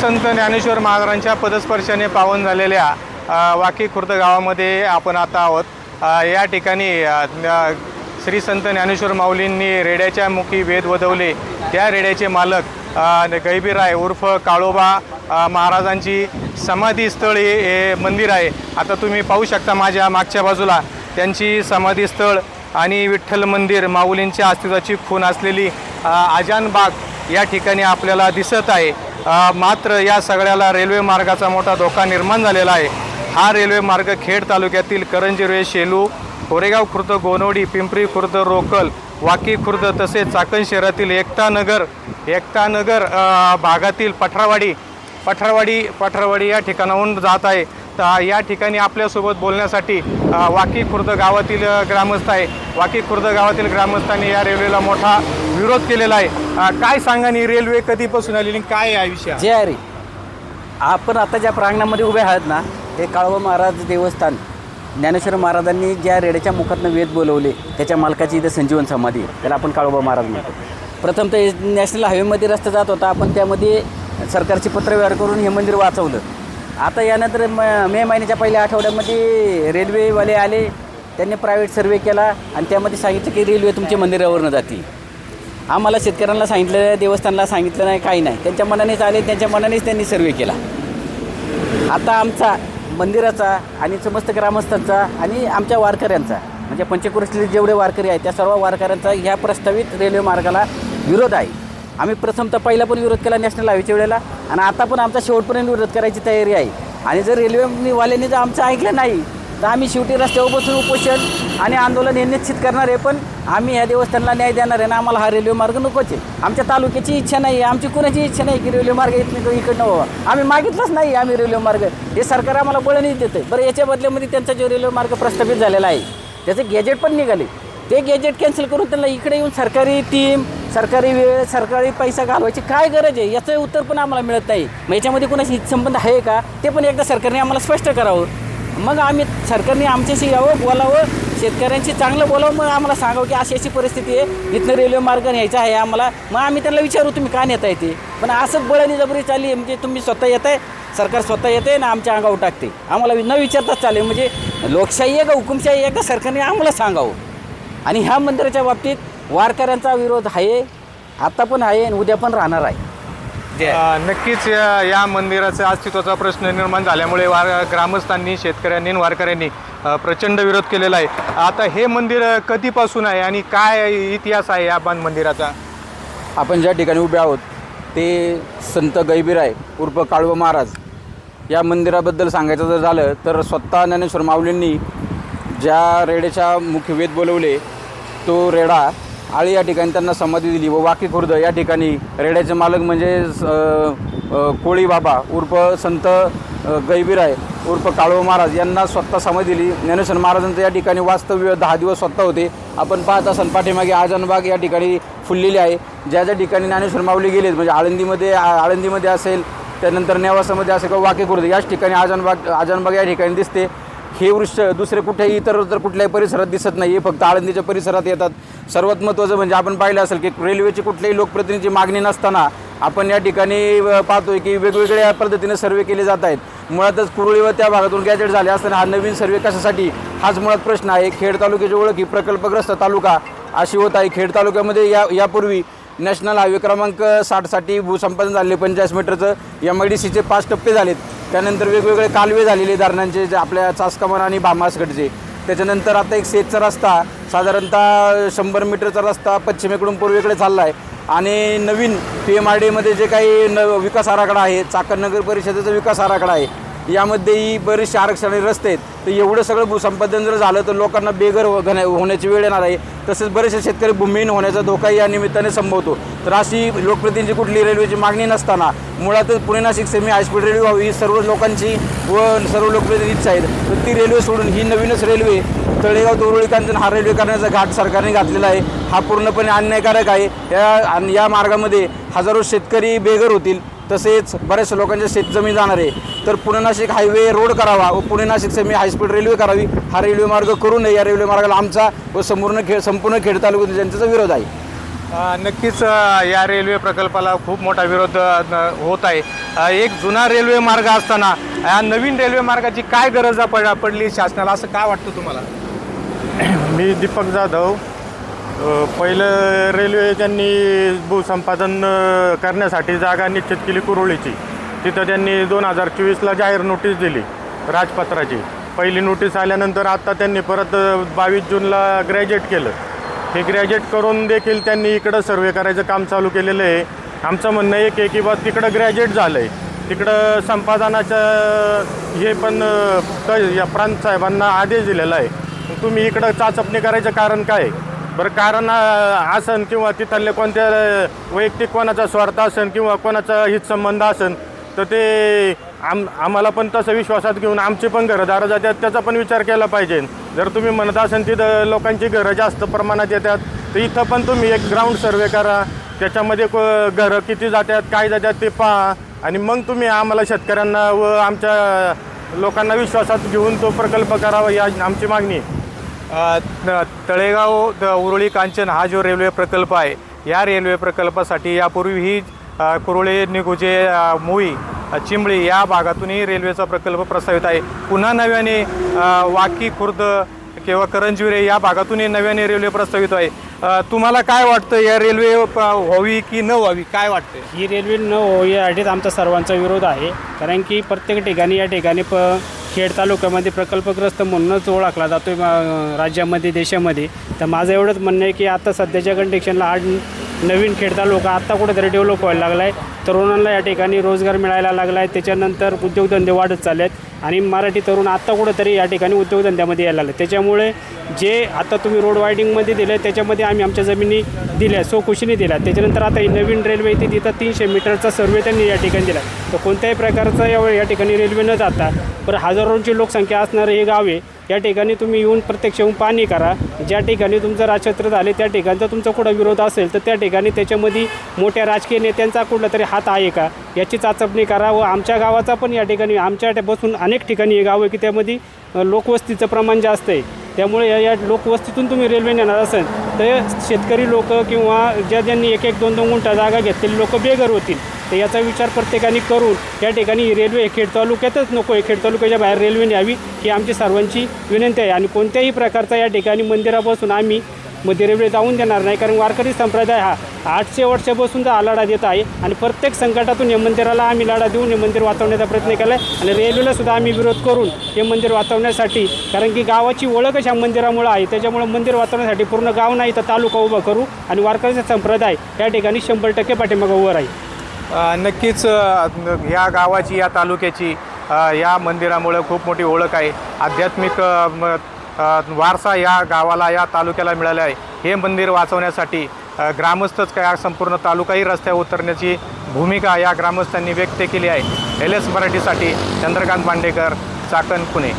संत ज्ञानेश्वर महाराजांच्या पदस्पर्शाने पावन झालेल्या वाकी खुर्द गावामध्ये आपण आता आहोत। या ठिकाणी श्री संत ज्ञानेश्वर माऊलींनी रेड्याच्या मुखी वेद वदवले त्या रेड्याचे मालक गैबीराय उर्फ काळोबा महाराजांची समाधीस्थळ हे मंदिर आहे। आता तुम्ही पाहू शकता माझ्या मागच्या बाजूला त्यांची समाधीस्थळ आणि विठ्ठल मंदिर माऊलींच्या अस्तित्वाची खूण असलेली आजानबाग या ठिकाणी आपल्याला दिसत आहे। मात्र या सगळ्याला रेल्वे मार्गाचा मोठा धोका निर्माण झालेला आहे। हा रेल्वे मार्ग खेड तालुक्यातील करंजिर्वे, शेलू, कोरेगाव खुर्द, गोनवडी, पिंपरी खुर्द, रोकल, वाकी खुर्द तसेच चाकण शहरातील एकता नगर भागातील पठारवाडी या ठिकाणाहून जात आहे। तर या ठिकाणी आपल्यासोबत बोलण्यासाठी वाकी खुर्द गावातील ग्रामस्थ आहे। वाकी खुर्द गावातील ग्रामस्थांनी या रेल्वेला मोठा विरोध केलेला आहे। काय सांगा नी रेल्वे कधीपासून आलेली काय आहे विषय? जे आहे रे, आपण आता ज्या प्रांगणामध्ये उभे आहात ना, हे काळोबा महाराज देवस्थान ज्ञानेश्वर महाराजांनी ज्या रेड्याच्या मुखातनं वेद बोलवले त्याच्या मालकाची इथे संजीवन समाधी, त्याला आपण काळोबा महाराज म्हणतो। प्रथम तर नॅशनल हायवेमध्ये रस्ता जात होता, आपण त्यामध्ये सरकारची पत्रव्यवहार करून हे मंदिर वाचवलं। आता यानंतर मे महिन्याच्या पहिल्या आठवड्यामध्ये रेल्वेवाले आले, त्यांनी प्रायव्हेट सर्वे केला आणि त्यामध्ये सांगितलं की रेल्वे तुमच्या मंदिरावरनं जाते। आम्हाला शेतकऱ्यांना सांगितलं, देवस्थानला सांगितलं नाही, काही नाही, त्यांच्या मनानेच आले, त्यांच्या मनानेच त्यांनी सर्वे केला। आता आमचा मंदिराचा आणि समस्त ग्रामस्थांचा आणि आमच्या वारकऱ्यांचा म्हणजे पंचक्रोशीतले जेवढे वारकरी आहेत त्या सर्व वारकऱ्यांचा ह्या प्रस्तावित रेल्वे मार्गाला विरोध आहे। आम्ही प्रथमतः पहिला पण विरोध केला नॅशनल हायवेच्या वेळेला आणि आता पण आमचा शेवटपर्यंत विरोध करायची तयारी आहे। आणि जर रेल्वेवाल्यांनी जर आमचं ऐकलं नाही तर आम्ही शेवटी रस्त्यावर बसून उपोषण आणि आंदोलन हे निश्चित करणार आहे। पण आम्ही ह्या देवस्थानला न्याय देणार आहे ना, आम्हाला हा रेल्वे मार्ग नकोच आहे। आमच्या तालुक्याची इच्छा नाही आहे, आमची कुणाची इच्छा नाही की रेल्वे मार्ग इकडनं व्हावा। आम्ही मागितलंच नाही आम्ही रेल्वे मार्ग, हे सरकार आम्हाला बळणीच देतं। बरं, याच्या बदल्यामध्ये त्यांचा जो रेल्वे मार्ग प्रस्थापित झालेला आहे त्याचे गॅजेट पण निघाले, ते गॅजेट कॅन्सल करून त्यांना इकडे येऊन सरकारी टीम, सरकारी वेळ, सरकारी पैसा घालवायची काय गरज आहे याचं उत्तर पण आम्हाला मिळत नाही। मग याच्यामध्ये कोणाशी हितसंबंध आहे का ते पण एकदा सरकारने आम्हाला स्पष्ट करावं। मग आम्ही सरकारने आमच्याशी यावं, बोलावं, शेतकऱ्यांशी चांगलं बोलावं, मग आम्हाला सांगावं की अशी परिस्थिती आहे, इथनं रेल्वे मार्ग न्यायचा आहे आम्हाला। मग आम्ही त्यांना विचारू तुम्ही का नेता येते, पण असंच बळणी जबरी चालली आहे। म्हणजे तुम्ही स्वतः येत आहे, सरकार स्वतः येते ना आमच्या अंगावर टाकते, आम्हाला न विचारताच चालेल। म्हणजे लोकशाही आहे का हुकुमशाही आहे का, सरकारने आम्हाला सांगावं। आणि ह्या मंदिराच्या बाबतीत वारकऱ्यांचा विरोध आहे, आता पण आहे आणि उद्या पण राहणार आहे। नक्कीच या मंदिराचा अस्तित्वाचा प्रश्न निर्माण झाल्यामुळे ग्रामस्थांनी, शेतकऱ्यांनी, वारकऱ्यांनी प्रचंड विरोध केलेला आहे। आता हे मंदिर कधीपासून आहे आणि काय इतिहास आहे या मंदिराचा? आपण ज्या ठिकाणी उभे आहोत ते संत गैबीराय उर्फ काळोबा महाराज या मंदिराबद्दल सांगायचं जर झालं तर स्वतः ज्ञानेश्वर माऊलींनी ज्या रेड्याच्या मुख्य वेद बोलवले तो रेडा आळी या ठिकाणी त्यांना समाधी दिली व वाकी खुर्द या ठिकाणी रेड्याचे मालक म्हणजे कोळी बाबा उर्फ संत गैबीराय उर्फ काळोबा महाराज यांना स्वतः समाधी दिली। ज्ञानेश्वर महाराजांचं या ठिकाणी वास्तव्य 10 दिवस स्वतः होते। आपण पाहत असाल पाठीमागे आजानबाग या ठिकाणी फुललेली आहे। ज्या ज्या ठिकाणी ज्ञानेश्वर माऊली गेलेत म्हणजे आळंदीमध्ये असेल, त्यानंतर नेवासामध्ये असेल किंवा वाकी खुर्द याच ठिकाणी आजानबाग या ठिकाणी दिसते। हे वृक्ष दुसरे कुठेही इतर कुठल्याही परिसरात दिसत नाही, हे फक्त आळंदीच्या परिसरात येतात। सर्वात महत्त्वाचं म्हणजे आपण पाहिलं असेल की रेल्वेची कुठल्याही लोकप्रतिनिधीची मागणी नसताना आपण या ठिकाणी पाहतोय की वेगवेगळ्या पद्धतीने सर्वे केले जात आहेत। मुळातच कुरुळी व त्या भागातून गॅजेट झाले असताना हा नवीन सर्वे कशासाठी, हाच मुळात प्रश्न आहे। खेड तालुक्याची ओळख ही प्रकल्पग्रस्त तालुका अशी होत आहे। खेड तालुक्यामध्ये यापूर्वी नॅशनल हायवे क्रमांक 60साठी भूसंपादन झाले 85 मीटरचं, MIDCचे 5 टप्पे झालेत। त्यानंतर वेगवेगळे कालवे झालेले धरणांचे जे चासकमान आणि भामासगडचे। त्याच्यानंतर आता एक शेतचा रस्ता साधारणतः 100 मीटरचा रस्ता पश्चिमेकडून पूर्वेकडे चालला आहे। आणि नवीन PMRDमध्ये जे काही विकास आराखडा आहे, चाकण नगर परिषदेचा विकास आराखडा आहे, यामध्येही बरेचसे आरक्षण रस्ते आहेत। तर एवढं सगळं भूसंपादन जर झालं तर लोकांना बेघर होण्याची वेळ येणार आहे। तसेच बरेचसे शेतकरी भूमिहीन होण्याचा धोकाही या निमित्ताने संभवतो। तर अशी लोकप्रतिनिधी कुठली रेल्वेची मागणी नसताना मुळातच Pune Nashik semi high speed railway व्हावी ही सर्व लोकांची व सर्व लोकप्रतिनिधी इच्छा आहेत। तर ती रेल्वे सोडून ही नवीनच रेल्वे तळेगाव तोरुळी कांचन हा रेल्वे करण्याचा घाट सरकारने घातलेला आहे, हा पूर्णपणे अन्यायकारक आहे। या मार्गामध्ये हजारो शेतकरी बेघर होतील, तसेच बऱ्याचशा लोकांच्या शेतजमीन जाणार आहे। तर पुणे नाशिक हायवे रोड करावा व Pune Nashik semi high speed railway करावी, हा रेल्वे मार्ग करू नये। या रेल्वे मार्गाला आमचा व संपूर्ण खेड तालुक्यातील जनतेचा विरोध आहे। नक्कीच या रेल्वे प्रकल्पाला खूप मोठा विरोध होत आहे. एक जुना रेल्वे मार्ग असताना या नवीन रेल्वे मार्गाची काय गरज पडली शासनाला, असं काय वाटतं तुम्हाला? मी दीपक जाधव. पहिलं रेल्वे त्यांनी भूसंपादन करण्यासाठी जागा निश्चित केली कुरोळीची. तिथं त्यांनी 2024ला जाहीर नोटीस दिली राजपत्राची. पहिली नोटीस आल्यानंतर आता त्यांनी परत 22 जूनला ग्रॅज्युएट केलं. हे ग्रॅज्युएट करून देखील त्यांनी इकडं सर्वे करायचं काम चालू केलेलं आहे. आमचं म्हणणं एक आहे की बा तिकडं ग्रॅज्युएट झालं आहे, तिकडं संपादनाचं हे पण या प्रांत साहेबांना आदेश दिलेला आहे. तुम्ही इकडं चाचपणी करायचं कारण काय? बरं, कारण असन किंवा तिथले कोणत्या वैयक्तिक कोणाचा स्वार्थ असन किंवा कोणाचा हितसंबंध असन तर ते आम्हाला पण तसं विश्वासात घेऊन आमची पण घरंदारं जातात, त्याचा पण विचार केला पाहिजे. जर तुम्ही म्हणत असाल तिथं लोकांची घरं जास्त प्रमाणात येतात तर इथं पण तुम्ही एक ग्राउंड सर्वे करा, त्याच्यामध्ये घरं किती जातात काय जातात ते पहा आणि मग तुम्ही आम्हाला शेतकऱ्यांना व आमच्या लोकांना विश्वासात घेऊन तो प्रकल्प करावा, या आमची मागणी आहे. तळेगाव उरुळी कांचन हा जो रेल्वे प्रकल्प आहे, या रेल्वे प्रकल्पासाठी यापूर्वीही कुरोळे निगुजे मुळी चिंबळी या भागातूनही रेल्वेचा प्रकल्प प्रस्तावित आहे. पुन्हा नव्याने वाकी खुर्द किंवा करंजविरे या भागातूनही नव्याने रेल्वे प्रस्तावित आहे. तुम्हाला काय वाटतं, या रेल्वे व्हावी की न व्हावी, काय वाटतं? ही रेल्वे न हो यासाठीच आमचा सर्वांचा विरोध आहे. कारण की प्रत्येक ठिकाणी या ठिकाणी खेड तालुक्यामध्ये प्रकल्पग्रस्त म्हणूनच ओळखला जातो राज्यामध्ये देशामध्ये. तर माझं एवढंच म्हणणं आहे की आता सध्याच्या कंडिशनला हा नवीन खेड तालुका आत्ता कुठेतरी डेव्हलप व्हायला लागला आहे. तरुणांना या ठिकाणी रोजगार मिळायला लागला आहे, त्याच्यानंतर उद्योगधंदे वाढत चालले आहेत आणि मराठी तरुण आत्ता कुठेतरी या ठिकाणी उद्योगधंद्यामध्ये यायला लागले. त्याच्यामुळे जे आता तुम्ही रोड वायडिंगमध्ये दिले त्याच्यामध्ये आम्ही आमच्या जमिनी दिल्या, सोखुशीने दिल्या. त्याच्यानंतर आता ही नवीन रेल्वे येते तिथं 300 मीटरचा सर्वे त्यांनी या ठिकाणी दिला. तर कोणत्याही प्रकारचा या ठिकाणी रेल्वे न जाता पण हजारोंची लोकसंख्या असणारे हे गाव आहे, या ठिकाणी तुम्ही येऊन प्रत्यक्ष येऊन पाहणी करा. ज्या ठिकाणी तुमचं राजछत्र झाले त्या ठिकाणचा तुमचा कुठं विरोध असेल तर त्या ठिकाणी त्याच्यामध्ये मोठ्या राजकीय नेत्यांचा कुठला तरी हात आहे का याची चाचपणी करा. व आमच्या गावाचा पण या ठिकाणी आमच्या बसून अनेक ठिकाणी हे गाव आहे की त्यामध्ये लोकवस्तीचं प्रमाण जास्त आहे. त्यामुळे या लोकवस्तीतून तुम्ही रेल्वे नेणार असेल तर शेतकरी लोक किंवा ज्यांनी 1-1, 2-2 गुंठा जागा घेतलेली लोक बेघर होतील. तर याचा विचार प्रत्येकाने करून या ठिकाणी ही रेल्वे खेड तालुक्यातच नको आहे, खेड तालुक्याच्या बाहेर रेल्वे न्यावी ही आमची सर्वांची विनंती आहे. आणि कोणत्याही प्रकारचा या ठिकाणी मंदिरापासून आम्ही मध्ये रेल्वे जाऊन देणार नाही. कारण वारकरी संप्रदाय हा 800 वर्षापासून हा लढा देत आहे आणि प्रत्येक संकटातून हे मंदिराला आम्ही लढा देऊन हे मंदिर वाचवण्याचा प्रयत्न केला आहे आणि रेल्वेलासुद्धा आम्ही विरोध करून हे मंदिर वाचवण्यासाठी, कारण की गावाची ओळखच ह्या मंदिरामुळं आहे, त्याच्यामुळं मंदिर वाचवण्यासाठी पूर्ण गाव नाही तर तालुका उभा करू आणि वारकरी संप्रदाय या ठिकाणी 100% पाठीमागं उभं राहील. नक्कीच या गावाची, या तालुक्याची या मंदिरामुळे खूप मोठी ओळख आहे. आध्यात्मिक वारसा या गावाला, या तालुक्याला मिळाला आहे. हे मंदिर वाचवण्यासाठी ग्रामस्थच काय संपूर्ण तालुकाही रस्त्यावर उतरण्याची भूमिका या ग्रामस्थांनी व्यक्त केली आहे. LS मराठीसाठी चंद्रकांत बांडेकर, चाकण, पुणे.